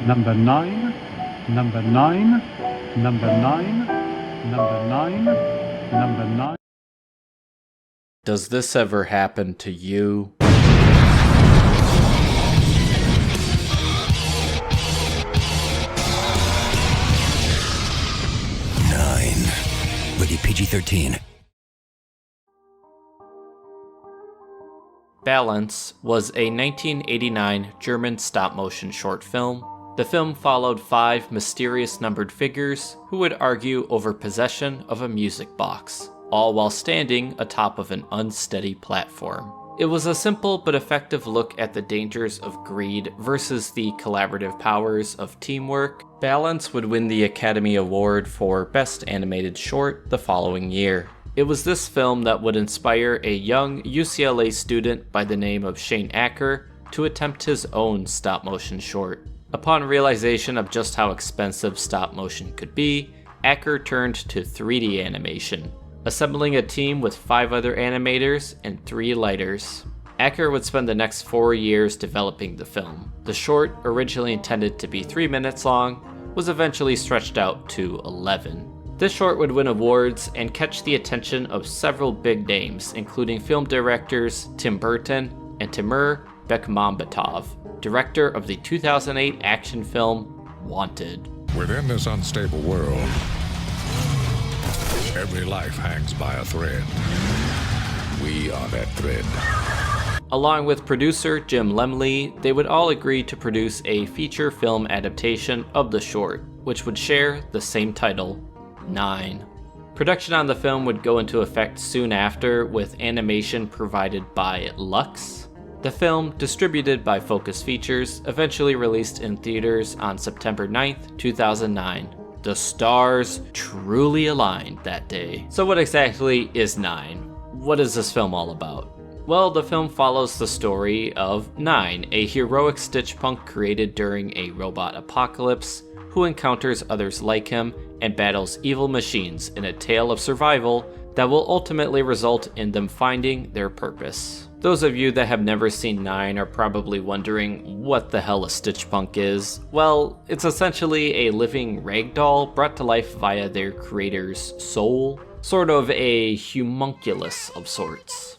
Number 9, number 9, number 9, number 9, number 9. Does this ever happen to you? 9. Rated PG-13. Balance was a 1989 German stop-motion short film. The film followed 5 mysterious numbered figures who would argue over possession of a music box, all while standing atop of an unsteady platform. It was a simple but effective look at the dangers of greed versus the collaborative powers of teamwork. Balance would win the Academy Award for Best Animated Short the following year. It was this film that would inspire a young UCLA student by the name of Shane Acker to attempt his own stop-motion short. Upon realization of just how expensive stop-motion could be, Acker turned to 3D animation, assembling a team with 5 other animators and 3 lighters. Acker would spend the next 4 years developing the film. The short, originally intended to be 3 minutes long, was eventually stretched out to 11. This short would win awards and catch the attention of several big names, including film directors Tim Burton and Timur Bekmambetov, director of the 2008 action film Wanted. Within this unstable world, every life hangs by a thread. We are that thread. Along with producer Jim Lemley, they would all agree to produce a feature film adaptation of the short, which would share the same title, 9. Production on the film would go into effect soon after, with animation provided by Lux. The film, distributed by Focus Features, eventually released in theaters on September 9th, 2009. The stars truly aligned that day. So what exactly is 9? What is this film all about? Well, the film follows the story of 9, a heroic Stitch punk created during a robot apocalypse, who encounters others like him and battles evil machines in a tale of survival that will ultimately result in them finding their purpose. Those of you that have never seen 9 are probably wondering what the hell a Stitch punk is. Well, it's essentially a living ragdoll brought to life via their creator's soul, sort of a homunculus of sorts.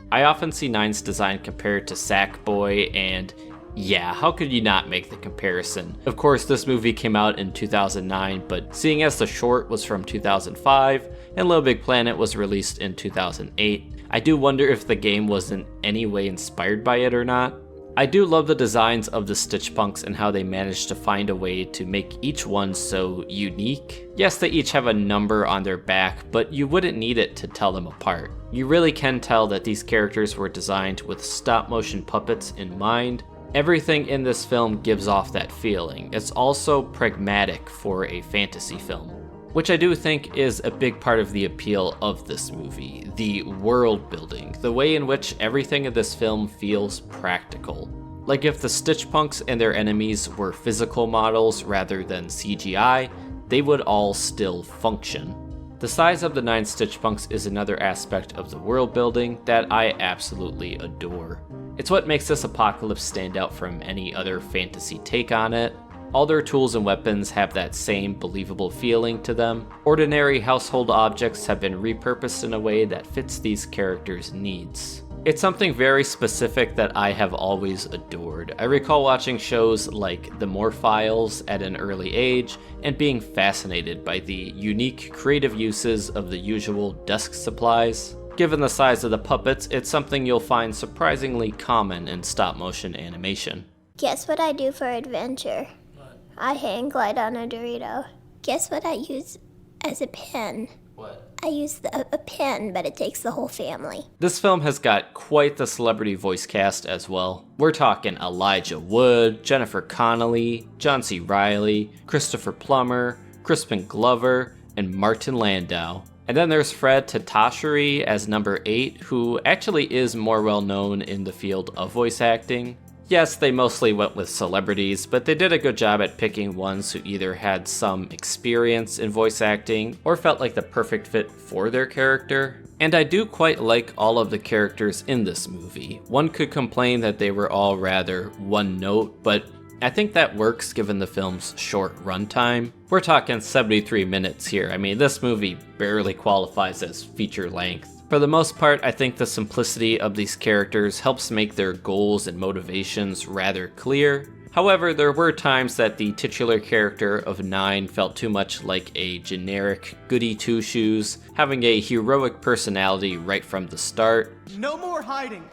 I often see 9's design compared to Sackboy, and yeah, how could you not make the comparison? Of course, this movie came out in 2009, but seeing as the short was from 2005 and Little Big Planet was released in 2008, I do wonder if the game was in any way inspired by it or not. I do love the designs of the Stitch Punks and how they managed to find a way to make each one so unique. Yes, they each have a number on their back, but you wouldn't need it to tell them apart. You really can tell that these characters were designed with stop-motion puppets in mind. Everything in this film gives off that feeling. It's also pragmatic for a fantasy film, which I do think is a big part of the appeal of this movie. The world building, the way in which everything in this film feels practical. Like if the Stitch Punks and their enemies were physical models rather than CGI, they would all still function. The size of the 9 Stitch Punks is another aspect of the world building that I absolutely adore. It's what makes this apocalypse stand out from any other fantasy take on it. All their tools and weapons have that same believable feeling to them. Ordinary household objects have been repurposed in a way that fits these characters' needs. It's something very specific that I have always adored. I recall watching shows like The Morphiles at an early age and being fascinated by the unique creative uses of the usual desk supplies. Given the size of the puppets, it's something you'll find surprisingly common in stop-motion animation. Guess what I do for adventure? What? I hang glide on a Dorito. Guess what I use as a pen? What? I use a pen, but it takes the whole family. This film has got quite the celebrity voice cast as well. We're talking Elijah Wood, Jennifer Connelly, John C. Reilly, Christopher Plummer, Crispin Glover, and Martin Landau. And then there's Fred Tatasciore as number 8, who actually is more well known in the field of voice acting. Yes, they mostly went with celebrities, but they did a good job at picking ones who either had some experience in voice acting or felt like the perfect fit for their character. And I do quite like all of the characters in this movie. One could complain that they were all rather one note, but I think that works given the film's short runtime. We're talking 73 minutes here. I mean, this movie barely qualifies as feature length. For the most part, I think the simplicity of these characters helps make their goals and motivations rather clear. However, there were times that the titular character of 9 felt too much like a generic goody two-shoes, having a heroic personality right from the start. No more hiding!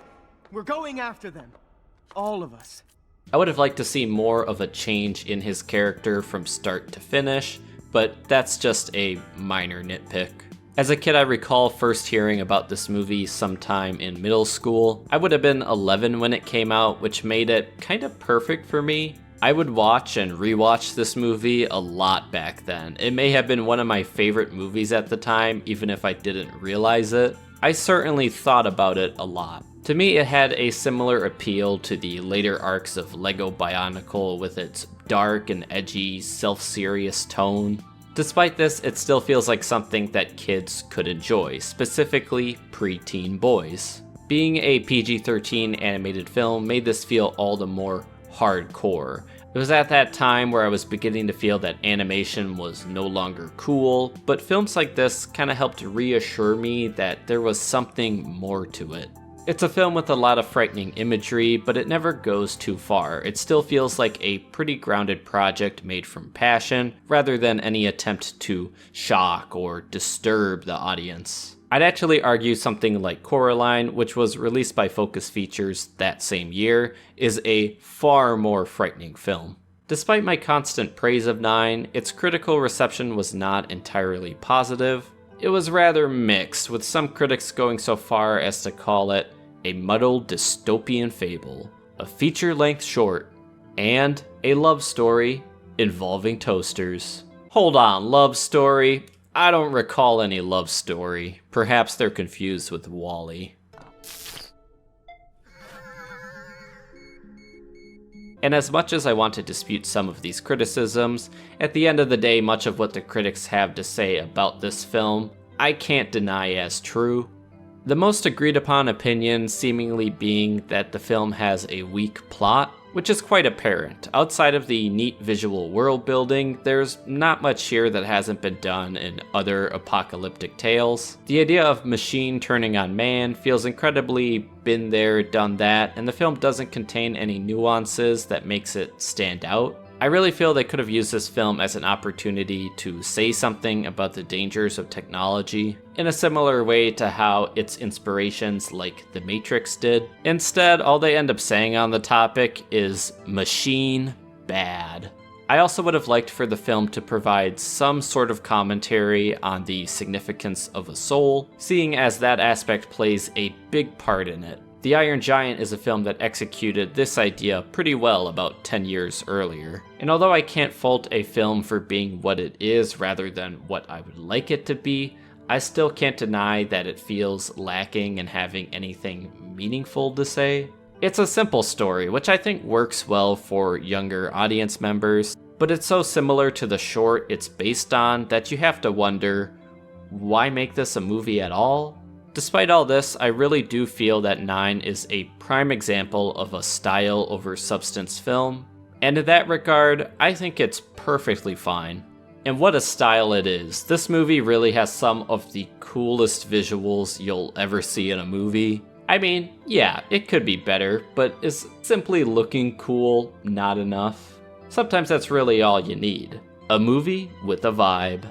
We're going after them. All of us. I would have liked to see more of a change in his character from start to finish, but that's just a minor nitpick. As a kid, I recall first hearing about this movie sometime in middle school. I would have been 11 when it came out, which made it kind of perfect for me. I would watch and rewatch this movie a lot back then. It may have been one of my favorite movies at the time, even if I didn't realize it. I certainly thought about it a lot. To me, it had a similar appeal to the later arcs of Lego Bionicle with its dark and edgy, self-serious tone. Despite this, it still feels like something that kids could enjoy, specifically preteen boys. Being a PG-13 animated film made this feel all the more hardcore. It was at that time where I was beginning to feel that animation was no longer cool, but films like this kind of helped reassure me that there was something more to it. It's a film with a lot of frightening imagery, but it never goes too far. It still feels like a pretty grounded project made from passion, rather than any attempt to shock or disturb the audience. I'd actually argue something like Coraline, which was released by Focus Features that same year, is a far more frightening film. Despite my constant praise of 9, its critical reception was not entirely positive. It was rather mixed, with some critics going so far as to call it a muddled dystopian fable, a feature-length short, and a love story involving toasters. Hold on, love story? I don't recall any love story. Perhaps they're confused with WALL-E. And as much as I want to dispute some of these criticisms, at the end of the day, much of what the critics have to say about this film, I can't deny as true. The most agreed upon opinion seemingly being that the film has a weak plot, which is quite apparent. Outside of the neat visual world building, there's not much here that hasn't been done in other apocalyptic tales. The idea of machine turning on man feels incredibly been there, done that, and the film doesn't contain any nuances that makes it stand out. I really feel they could have used this film as an opportunity to say something about the dangers of technology, in a similar way to how its inspirations like The Matrix did. Instead, all they end up saying on the topic is machine bad. I also would have liked for the film to provide some sort of commentary on the significance of a soul, seeing as that aspect plays a big part in it. The Iron Giant is a film that executed this idea pretty well about 10 years earlier. And although I can't fault a film for being what it is rather than what I would like it to be, I still can't deny that it feels lacking in having anything meaningful to say. It's a simple story, which I think works well for younger audience members, but it's so similar to the short it's based on that you have to wonder, why make this a movie at all? Despite all this, I really do feel that 9 is a prime example of a style over substance film, and in that regard, I think it's perfectly fine. And what a style it is. This movie really has some of the coolest visuals you'll ever see in a movie. I mean, yeah, it could be better, but is simply looking cool not enough? Sometimes that's really all you need. A movie with a vibe.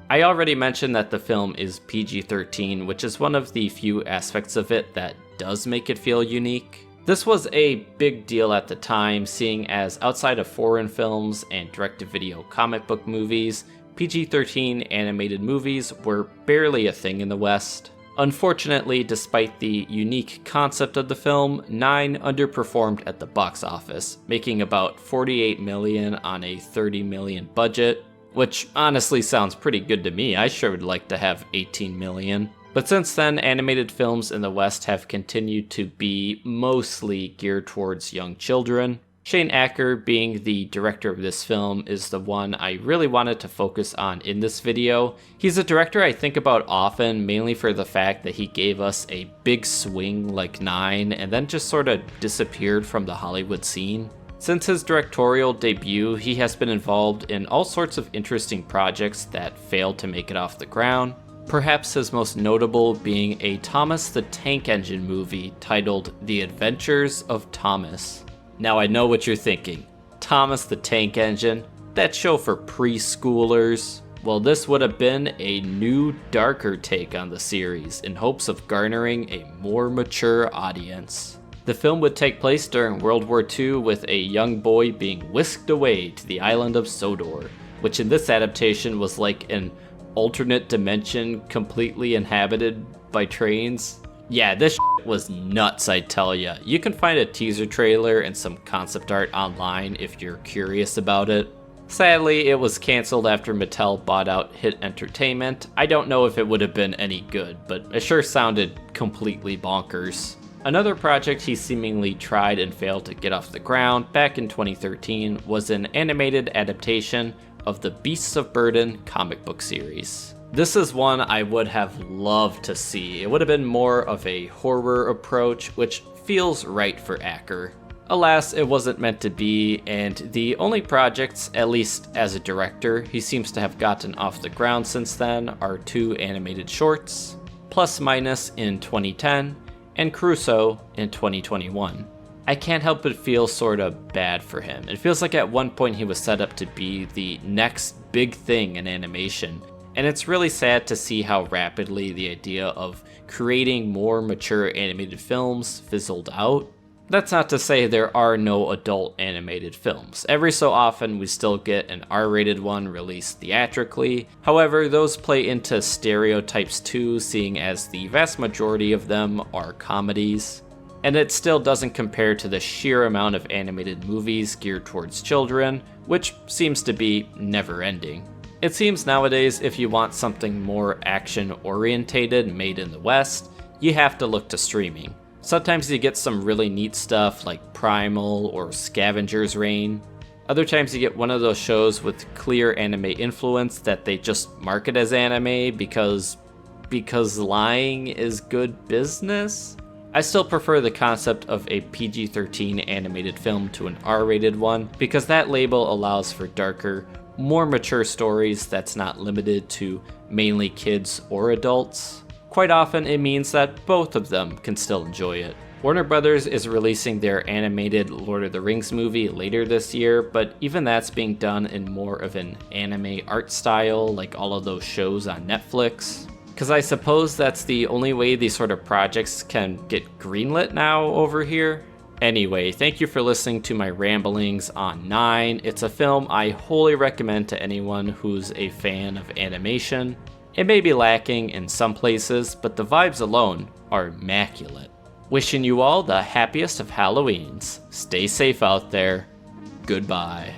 I already mentioned that the film is PG-13, which is one of the few aspects of it that does make it feel unique. This was a big deal at the time, seeing as outside of foreign films and direct-to-video comic book movies, PG-13 animated movies were barely a thing in the West. Unfortunately, despite the unique concept of the film, 9 underperformed at the box office, making about $48 million on a $30 million budget. Which honestly sounds pretty good to me. I sure would like to have 18 million. But since then, animated films in the West have continued to be mostly geared towards young children. Shane Acker, being the director of this film, is the one I really wanted to focus on in this video. He's a director I think about often, mainly for the fact that he gave us a big swing like 9 and then just sort of disappeared from the Hollywood scene. Since his directorial debut, he has been involved in all sorts of interesting projects that failed to make it off the ground, perhaps his most notable being a Thomas the Tank Engine movie titled The Adventures of Thomas. Now I know what you're thinking. Thomas the Tank Engine? That show for preschoolers? Well, this would have been a new, darker take on the series in hopes of garnering a more mature audience. The film would take place during World War II with a young boy being whisked away to the island of Sodor, which in this adaptation was like an alternate dimension completely inhabited by trains. Yeah, this was nuts, I tell ya. You can find a teaser trailer and some concept art online if you're curious about it. Sadly, it was canceled after Mattel bought out Hit Entertainment. I don't know if it would have been any good, but it sure sounded completely bonkers. Another project he seemingly tried and failed to get off the ground back in 2013 was an animated adaptation of the Beasts of Burden comic book series. This is one I would have loved to see. It would have been more of a horror approach, which feels right for Acker. Alas, it wasn't meant to be, and the only projects, at least as a director, he seems to have gotten off the ground since then are 2 animated shorts, Plus Minus in 2010, and Crusoe in 2021. I can't help but feel sorta bad for him. It feels like at one point he was set up to be the next big thing in animation, and it's really sad to see how rapidly the idea of creating more mature animated films fizzled out. That's not to say there are no adult animated films. Every so often we still get an R-rated one released theatrically. However, those play into stereotypes too, seeing as the vast majority of them are comedies. And it still doesn't compare to the sheer amount of animated movies geared towards children, which seems to be never ending. It seems nowadays if you want something more action-orientated made in the West, you have to look to streaming. Sometimes you get some really neat stuff like Primal or Scavenger's Reign. Other times you get one of those shows with clear anime influence that they just market as anime because lying is good business. I still prefer the concept of a PG-13 animated film to an R-rated one because that label allows for darker, more mature stories that's not limited to mainly kids or adults. Quite often it means that both of them can still enjoy it. Warner Brothers is releasing their animated Lord of the Rings movie later this year, but even that's being done in more of an anime art style like all of those shows on Netflix. Because I suppose that's the only way these sort of projects can get greenlit now over here. Anyway, thank you for listening to my ramblings on 9. It's a film I wholly recommend to anyone who's a fan of animation. It may be lacking in some places, but the vibes alone are immaculate. Wishing you all the happiest of Halloweens. Stay safe out there. Goodbye.